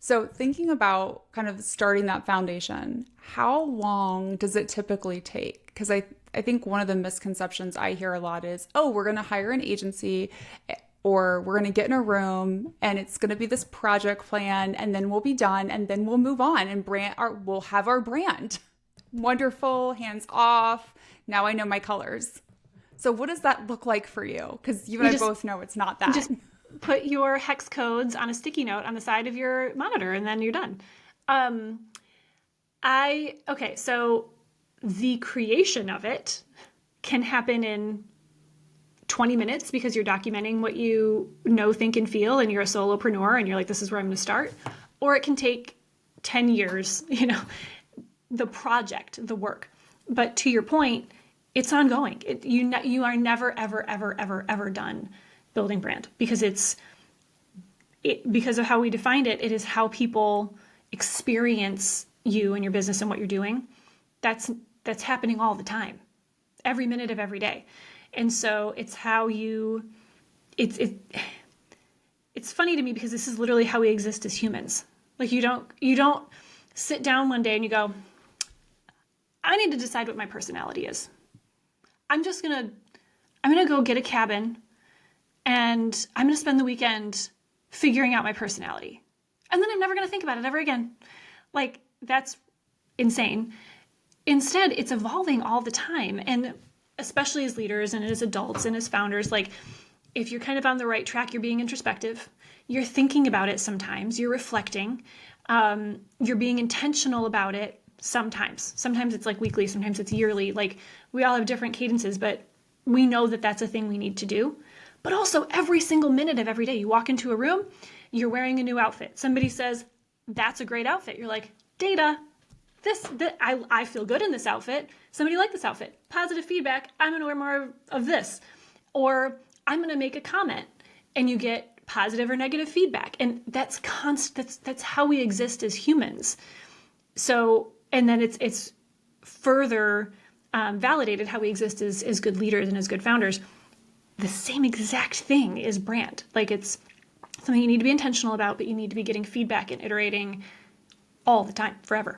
So, thinking about kind of starting that foundation, how long does it typically take? Because I think one of the misconceptions I hear a lot is, oh, we're going to hire an agency or we're going to get in a room and it's going to be this project plan and then we'll be done and then we'll move on and we'll have our brand. Wonderful, hands off. Now I know my colors. So, what does that look like for you? Because you and You I just both know it's not you that. just put your hex codes on a sticky note on the side of your monitor, and then you're done. Um, okay, so the creation of it can happen in 20 minutes because you're documenting what you know, think, and feel, and you're a solopreneur, and you're like, this is where I'm going to start. Or it can take 10 years, the project, the work. But to your point, it's ongoing. You are never, ever, ever, ever, ever done building brand because because of how we defined it. It is how people experience you and your business and what you're doing. That's happening all the time, every minute of every day. And so it's how it's funny to me because this is literally how we exist as humans. Like you don't sit down one day and you go, I need to decide what my personality is. I'm gonna go get a cabin and I'm gonna spend the weekend figuring out my personality. And then I'm never gonna think about it ever again. Like, that's insane. Instead, it's evolving all the time. And especially as leaders and as adults and as founders, like, if you're kind of on the right track, you're being introspective, you're thinking about it sometimes, you're reflecting, you're being intentional about it sometimes. Sometimes it's like weekly, sometimes it's yearly. Like, we all have different cadences, but we know that that's a thing we need to do. But also every single minute of every day, you walk into a room, you're wearing a new outfit. Somebody says, that's a great outfit. You're like, data, I feel good in this outfit. Somebody liked this outfit. Positive feedback. I'm going to wear more of this. Or I'm going to make a comment and you get positive or negative feedback. And that's constant. That's how we exist as humans. So, and then it's further validated how we exist as good leaders and as good founders. The same exact thing is brand. Like, it's something you need to be intentional about, but you need to be getting feedback and iterating all the time, forever.